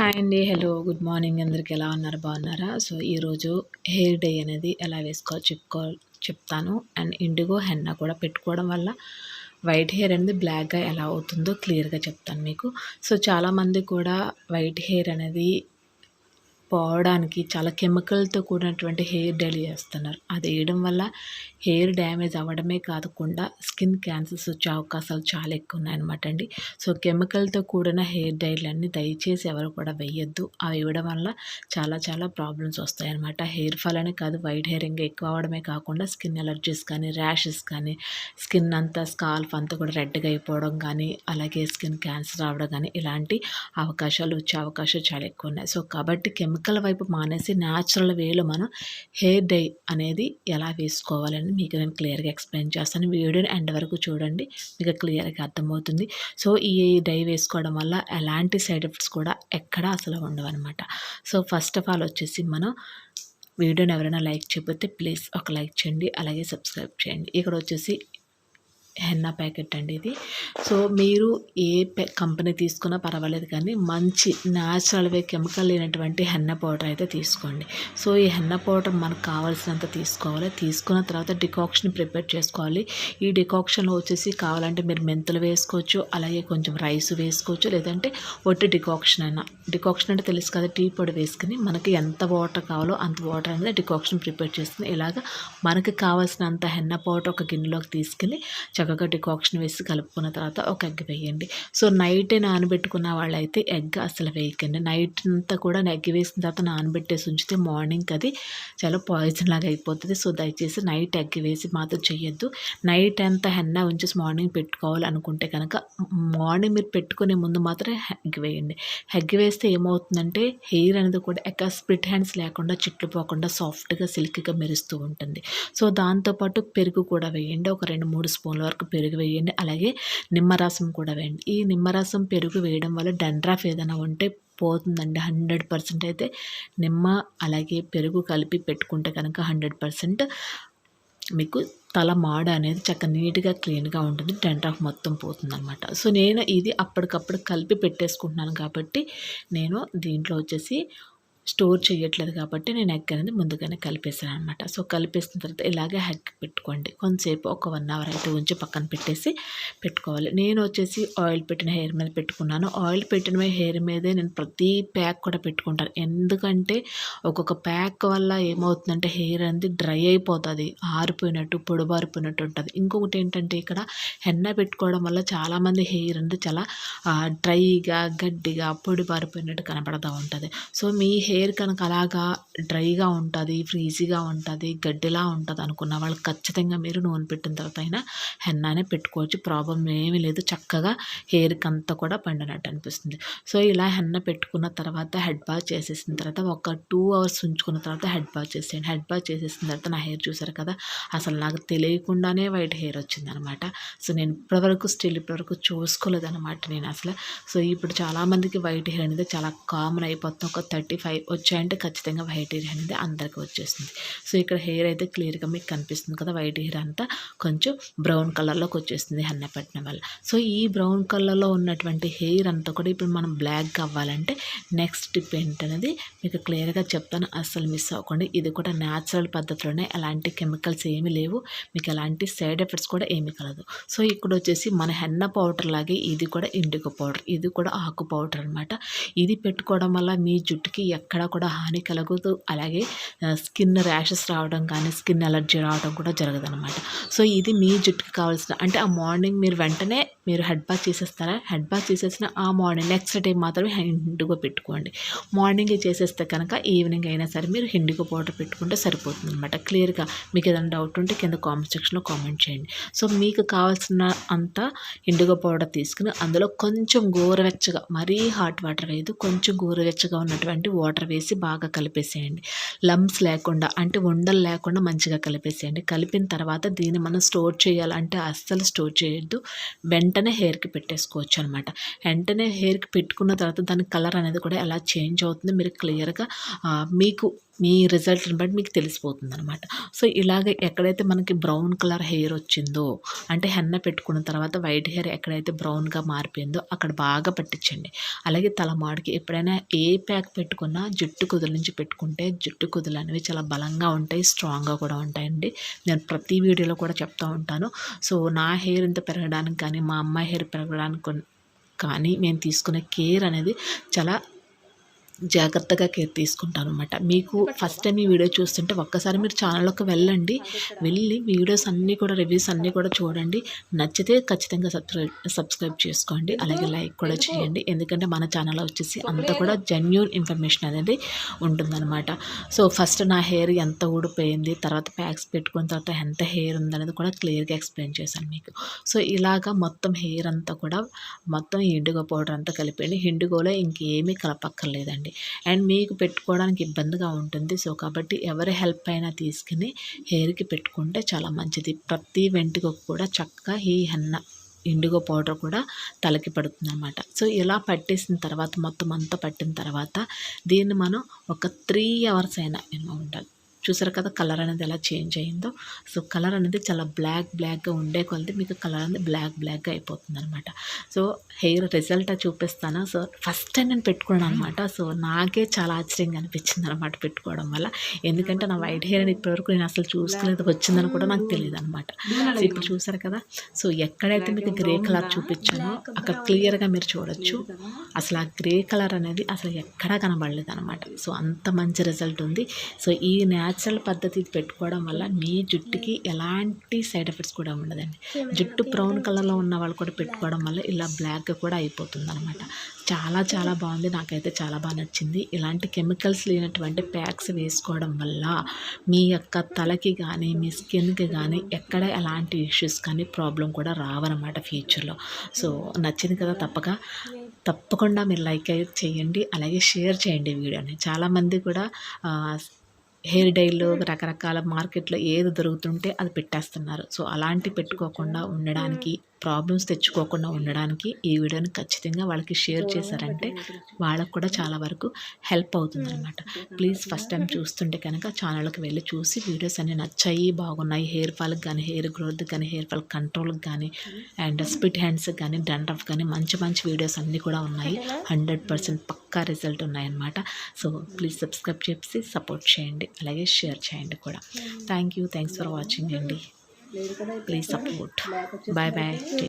Hi అండి. Hello. Good morning అందరికి. ఎలా ఉన్నారు? బాగున్నారా? సో, ఈరోజు హెయిర్ డై అనేది ఎలా వేసుకోవాలో చెప్తాను. అండ్ ఇండిగో హెన్నా కూడా పెట్టుకోవడం వల్ల వైట్ హెయిర్ అనేది బ్లాక్‌గా ఎలా అవుతుందో క్లియర్‌గా చెప్తాను మీకు. సో, చాలామంది కూడా వైట్ హెయిర్ అనేది పోవడానికి చాలా కెమికల్‌తో కూడినటువంటి హెయిర్ డైలు చేస్తున్నారు. అది వేయడం వల్ల హెయిర్ డ్యామేజ్ అవ్వడమే కాకుండా స్కిన్ క్యాన్సర్స్ వచ్చే అవకాశాలు చాలా ఎక్కువ ఉన్నాయన్నమాట అండి. సో, కెమికల్‌తో కూడిన హెయిర్ డైలన్నీ దయచేసి ఎవరు కూడా వేయొద్దు. అవి వేయడం వల్ల చాలా చాలా ప్రాబ్లమ్స్ వస్తాయన్నమాట. హెయిర్ ఫాల్ అనే కాదు, వైట్ హెయిర్ ఇంకా ఎక్కువ అవ్వడమే కాకుండా స్కిన్ అలర్జీస్ కానీ, ర్యాషెస్ కానీ, స్కిన్ అంతా స్కాల్ఫ్ అంతా కూడా రెడ్‌గా అయిపోవడం కానీ, అలాగే స్కిన్ క్యాన్సర్ రావడం కానీ, ఇలాంటి అవకాశాలు వచ్చే అవకాశాలు చాలా ఎక్కువ ఉన్నాయి. సో, కాబట్టి కెమికల్ వైపు మానేసి న్యాచురల్ వేలో మనం హెయిర్ డై అనేది ఎలా వేసుకోవాలని మీకు నేను క్లియర్గా ఎక్స్ప్లెయిన్ చేస్తాను. వీడియోని ఎండ్ వరకు చూడండి, మీకు క్లియర్గా అర్థమవుతుంది. సో, ఈ డై వేసుకోవడం వల్ల ఎలాంటి సైడ్ ఎఫెక్ట్స్ కూడా ఎక్కడ అసలు ఉండవన్నమాట. సో, ఫస్ట్ ఆఫ్ ఆల్ వచ్చేసి మనం వీడియోని ఎవరైనా లైక్ చేయకపోతే ప్లీజ్ ఒక లైక్ చేయండి, అలాగే సబ్స్క్రైబ్ చేయండి. ఇక్కడ వచ్చేసి హెన్నా ప్యాకెట్ అండి ఇది. సో, మీరు ఏ కంపెనీ తీసుకున్నా పర్వాలేదు, కానీ మంచి న్యాచురల్వే కెమికల్ లేనటువంటి హెన్నా పౌడర్ అయితే తీసుకోండి. సో, ఈ హెన్నా పౌడర్ మనకు కావాల్సినంత తీసుకోవాలి. తీసుకున్న తర్వాత డికాక్షన్ ప్రిపేర్ చేసుకోవాలి. ఈ డికాక్షన్లో వచ్చేసి కావాలంటే మీరు మెంతులు వేసుకోవచ్చు, అలాగే కొంచెం రైస్ వేసుకోవచ్చు, లేదంటే ఒట్టి డికాక్షన్ అయినా. డికాక్షన్ అంటే తెలుసు కదా, టీ పొడి వేసుకుని మనకి ఎంత వాటర్ కావాలో అంత వాటర్ అనేది డికాక్షన్ ప్రిపేర్ చేసుకుని ఇలాగ మనకి కావాల్సినంత హెన్నా పౌడర్ ఒక గిన్నెలోకి తీసుకెళ్ళి చక్కగా డికాక్షన్ వేసి కలుపుకున్న తర్వాత ఒక ఎగ్ వేయండి. సో, నైటే నానబెట్టుకున్న వాళ్ళైతే ఎగ్ అసలు వేయకండి. నైట్ అంతా కూడా ఎగ్ వేసిన తర్వాత నానబెట్టేసి ఉంచితే మార్నింగ్కి అది చాలా పాయిజన్ లాగా అయిపోతుంది. సో, దయచేసి నైట్ ఎగ్ వేసి మాత్రం చేయొద్దు. నైట్ అంతా హెన్నా ఉంచేసి మార్నింగ్ పెట్టుకోవాలి అనుకుంటే కనుక మార్నింగ్ మీరు పెట్టుకునే ముందు మాత్రం ఎగ్ వేయండి. ఎగ్ వేస్తే ఏమవుతుందంటే హెయిర్ అనేది కూడా ఎక్కడ స్ప్లిట్ హ్యాండ్స్ లేకుండా చిట్లిపోకుండా సాఫ్ట్గా సిల్క్గా మెరుస్తూ ఉంటుంది. సో, దాంతోపాటు పెరుగు కూడా వేయండి. ఒక 2-3 స్పూన్ల వరకు పెరుగు వేయండి. అలాగే నిమ్మరసం కూడా వేయండి. ఈ నిమ్మరసం పెరుగు వేయడం వల్ల డండ్రాఫ్ ఏదైనా ఉంటే పోతుందండి. 100% అయితే నిమ్మ అలాగే పెరుగు కలిపి పెట్టుకుంటే కనుక 100% మీకు తల మాడ అనేది చక్కగా నీట్గా క్లీన్గా ఉంటుంది. డండ్రాఫ్ మొత్తం పోతుందన్నమాట. సో, నేను ఇది అప్పటికప్పుడు కలిపి పెట్టేసుకుంటున్నాను కాబట్టి నేను దీంట్లో వచ్చేసి స్టోర్ చేయట్లేదు కాబట్టి నేను ఎగ్ అనేది ముందుగానే కలిపేసాను అనమాట. సో, కలిపేసిన తర్వాత ఇలాగే ఎగ్ పెట్టుకోండి. కొంతసేపు ఒక 1 అవర్ అయితే ఉంచి పక్కన పెట్టేసి పెట్టుకోవాలి. నేను వచ్చేసి ఆయిల్ పెట్టిన హెయిర్ మీద పెట్టుకున్నాను. ఆయిల్ పెట్టిన హెయిర్ మీదే నేను ప్రతి ప్యాక్ కూడా పెట్టుకుంటాను. ఎందుకంటే ఒక్కొక్క ప్యాక్ వల్ల ఏమవుతుందంటే హెయిర్ అనేది డ్రై అయిపోతుంది, ఆరిపోయినట్టు పొడిబారిపోయినట్టు ఉంటుంది. ఇంకొకటి ఏంటంటే ఇక్కడ హెన్నా పెట్టుకోవడం వల్ల చాలామంది హెయిర్ అనేది చాలా డ్రైగా గడ్డిగా పొడిబారిపోయినట్టు కనపడుతూ ఉంటుంది. సో, మీ హెయిర్ కనుక అలాగా డ్రైగా ఉంటుంది, ఫ్రీజీగా ఉంటుంది, గడ్డిలా ఉంటుంది అనుకున్న వాళ్ళు ఖచ్చితంగా మీరు నూనె పెట్టిన తర్వాత అయినా హెన్నానే పెట్టుకోవచ్చు. ప్రాబ్లం ఏమీ లేదు. చక్కగా హెయిర్కి అంతా కూడా పండినట్టు అనిపిస్తుంది. సో, ఇలా హెన్న పెట్టుకున్న తర్వాత హెడ్ బాత్ చేసేసిన తర్వాత ఒక 2 అవర్స్ ఉంచుకున్న తర్వాత హెడ్ బాత్ చేసేయండి. హెడ్ బాత్ చేసేసిన తర్వాత నా హెయిర్ చూసారు కదా, అసలు నాకు తెలియకుండానే వైట్ హెయిర్ వచ్చిందనమాట. సో, నేను ఇప్పటివరకు చూసుకోలేదన్నమాట నేను అసలు. సో, ఇప్పుడు చాలామందికి వైట్ హెయిర్ అనేది చాలా కామన్ అయిపోతుంది. ఒక 35 వచ్చాయంటే ఖచ్చితంగా వైట్ హెయిర్ అనేది అందరికీ వచ్చేస్తుంది. సో, ఇక్కడ హెయిర్ అయితే క్లియర్గా మీకు కనిపిస్తుంది కదా, వైట్ హెయిర్ అంతా కొంచెం బ్రౌన్ కలర్లోకి వచ్చేస్తుంది హెన్నా పెట్టిన వల్ల. సో, ఈ బ్రౌన్ కలర్లో ఉన్నటువంటి హెయిర్ అంతా కూడా ఇప్పుడు మనం బ్లాక్ అవ్వాలంటే నెక్స్ట్ టిప్ ఏంటనేది మీకు క్లియర్గా చెప్తాను. అస్సలు మిస్ అవ్వకండి. ఇది కూడా న్యాచురల్ పద్ధతిలోనే, ఎలాంటి కెమికల్స్ ఏమీ లేవు, మీకు ఎలాంటి సైడ్ ఎఫెక్ట్స్ కూడా ఏమీ కలదు. సో, ఇక్కడ వచ్చేసి మన హెన్నా పౌడర్ లాగే ఇది కూడా ఇండిగో పౌడర్, ఇది కూడా ఆకు పౌడర్ అనమాట. ఇది పెట్టుకోవడం వల్ల మీ జుట్టుకి ఎక్కడా కూడా హాని కలగదు. అలాగే స్కిన్ ర్యాషెస్ రావడం కానీ, స్కిన్ అలర్జీ రావడం కూడా జరగదనమాట. సో, ఇది మీ జుట్టుకి కావాల్సిన, అంటే ఆ మార్నింగ్ మీరు వెంటనే మీరు హెడ్ బాత్ చేసేస్తారా, హెడ్ బాత్ చేసేసిన ఆ మార్నింగ్ నెక్స్ట్ డే మాత్రమే ఇండిగో పెట్టుకోండి. మార్నింగ్ చేసేస్తే కనుక ఈవినింగ్ అయినా సరే మీరు ఇండిగో పౌడర్ పెట్టుకుంటే సరిపోతుంది అనమాట. క్లియర్గా మీకు ఏదైనా డౌట్ ఉంటే కింద కామెంట్ సెక్షన్లో కామెంట్ చేయండి. సో, మీకు కావాల్సిన అంత ఇండిగో పౌడర్ తీసుకుని అందులో కొంచెం గోరువెచ్చగా, మరీ హాట్ వాటర్ వేయదు, కొంచెం గోరువెచ్చగా ఉన్నటువంటి వాటర్ వేసి బాగా కలిపేసేయండి. లంప్స్ లేకుండా, అంటే ఉండలు లేకుండా మంచిగా కలిపేసేయండి. కలిపిన తర్వాత దీన్ని మనం స్టోర్ చేయాలంటే అస్సలు స్టోర్ చేయొద్దు. వెంటనే హెయిర్కి పెట్టేసుకోవచ్చు అనమాట. వెంటనే హెయిర్కి పెట్టుకున్న తర్వాత దాని కలర్ అనేది కూడా ఎలా చేంజ్ అవుతుంది మీరు క్లియర్గా మీకు మీ రిజల్ట్ని బట్టి మీకు తెలిసిపోతుంది అనమాట. సో ఇలాగ ఎక్కడైతే మనకి బ్రౌన్ కలర్ హెయిర్ వచ్చిందో, అంటే హెన్న పెట్టుకున్న తర్వాత వైట్ హెయిర్ ఎక్కడైతే బ్రౌన్గా మారిపోయిందో అక్కడ బాగా పట్టించండి. అలాగే తలమాడికి ఎప్పుడైనా ఏ ప్యాక్ పెట్టుకున్నా జుట్టు కుదుల నుంచి పెట్టుకుంటే జుట్టు కుదులు అనేవి చాలా బలంగా ఉంటాయి, స్ట్రాంగ్గా కూడా ఉంటాయండి. నేను ప్రతి వీడియోలో కూడా చెప్తూ ఉంటాను. సో నా హెయిర్ ఇంత పెరగడానికి కానీ, మా అమ్మాయి హెయిర్ పెరగడానికి కానీ మేము తీసుకునే కేర్ అనేది చాలా జాగ్రత్తగా కేర్ తీసుకుంటాను అనమాట. మీకు ఫస్ట్ టైం ఈ వీడియో చూస్తుంటే ఒక్కసారి మీరు ఛానల్లోకి వెళ్ళండి, వెళ్ళి వీడియోస్ అన్నీ కూడా, రివ్యూస్ అన్నీ కూడా చూడండి. నచ్చితే ఖచ్చితంగా సబ్స్క్రైబ్ చేసుకోండి, అలాగే లైక్ కూడా చేయండి. ఎందుకంటే మన ఛానల్లో వచ్చేసి అంతా కూడా జెన్యూన్ ఇన్ఫర్మేషన్ అనేది ఉంటుందన్నమాట. సో ఫస్ట్ నా హెయిర్ ఎంత ఊడిపోయింది, తర్వాత ప్యాక్స్ పెట్టుకున్న తర్వాత ఎంత హెయిర్ ఉందనేది కూడా క్లియర్గా ఎక్స్ప్లెయిన్ చేశాను మీకు. సో ఇలాగా మొత్తం హెయిర్ అంతా కూడా మొత్తం ఇండిగో పౌడర్ అంతా కలిపేయండి. ఇండిగోలో ఇంకేమీ కలపక్కర్లేదండి. అండ్ మీకు పెట్టుకోవడానికి ఇబ్బందిగా ఉంటుంది. సో కాబట్టి ఎవరి హెల్ప్ అయినా తీసుకుని హెయిర్కి పెట్టుకుంటే చాలా మంచిది. ప్రతి వెంట్రుకకు కూడా చక్కగా ఈ హెన్న ఇండిగో పౌడర్ కూడా తలకి పడుతుంది అనమాట. సో ఇలా పట్టేసిన తర్వాత, మొత్తం అంతా పట్టిన తర్వాత దీన్ని మనం ఒక 3 hours అయినా ఉండాలి. చూసారు కదా కలర్ అనేది ఎలా చేంజ్ అయిందో. సో కలర్ అనేది చాలా బ్లాక్గా ఉండే కొలది మీకు కలర్ అనేది బ్లాక్గా అయిపోతుంది అనమాట. సో హెయిర్ రిజల్ట్ చూపిస్తాను. సో ఫస్ట్ టైం నేను పెట్టుకున్నాను అనమాట. సో నాకే చాలా ఆశ్చర్యంగా అనిపించింది అనమాట పెట్టుకోవడం వల్ల. ఎందుకంటే నా వైట్ హెయిర్ అని ఇప్పటివరకు నేను అసలు చూసుకోలేదు, వచ్చిందని కూడా నాకు తెలియదు అనమాట. సో ఇప్పుడు చూసారు కదా, సో ఎక్కడైతే మీకు గ్రే కలర్ చూపించానో అక్కడ క్లియర్గా మీరు చూడొచ్చు. అసలు ఆ గ్రే కలర్ అనేది అసలు ఎక్కడా కనబడలేదు అనమాట. సో అంత మంచి రిజల్ట్ ఉంది. సో ఈ న్యాచురల్ పద్ధతి పెట్టుకోవడం వల్ల మీ జుట్టుకి ఎలాంటి సైడ్ ఎఫెక్ట్స్ కూడా ఉండదండి. జుట్టు బ్రౌన్ కలర్లో ఉన్న వాళ్ళు కూడా పెట్టుకోవడం వల్ల ఇలా బ్లాక్గా కూడా అయిపోతుంది అనమాట. చాలా బాగుంది, నాకైతే చాలా బాగా నచ్చింది. ఇలాంటి కెమికల్స్ లేనటువంటి ప్యాక్స్ వేసుకోవడం వల్ల మీ యొక్క తలకి కానీ, మీ స్కిన్కి కానీ ఎక్కడ ఎలాంటి ఇష్యూస్ కానీ ప్రాబ్లం కూడా రావన్నమాట ఫ్యూచర్లో. సో నచ్చింది కదా, తప్పకుండా మీరు లైక్ అయితే చేయండి, అలాగే షేర్ చేయండి వీడియోని. చాలామంది కూడా హెయిర్ డైలు రకరకాల మార్కెట్లో ఏది దొరుకుతుంటే అది పెట్టేస్తున్నారు. సో అలాంటి పెట్టుకోకుండా ఉండడానికి, ప్రాబ్లమ్స్ తెచ్చుకోకుండా ఉండడానికి ఈ వీడియోని ఖచ్చితంగా వాళ్ళకి షేర్ చేశారంటే వాళ్ళకు కూడా చాలా వరకు హెల్ప్ అవుతుందన్నమాట. ప్లీజ్ ఫస్ట్ టైం చూస్తుంటే కనుక ఛానల్కి వెళ్ళి చూసి వీడియోస్ అన్నీ నచ్చాయి, బాగున్నాయి, హెయిర్ ఫాల్కి కానీ, హెయిర్ గ్రోత్కి కానీ, హెయిర్ ఫాల్ కంట్రోల్కి కానీ, అండ్ స్ప్లిట్ హ్యాండ్స్కి కానీ, డండ్రఫ్ కానీ మంచి వీడియోస్ అన్నీ కూడా ఉన్నాయి. 100% పక్కా రిజల్ట్ ఉన్నాయన్నమాట. సో ప్లీజ్ సబ్స్క్రైబ్ చేసి సపోర్ట్ చేయండి, అలాగే షేర్ చేయండి కూడా. థ్యాంక్స్ ఫర్ వాచింగ్ అండి. Please support. బాయ్.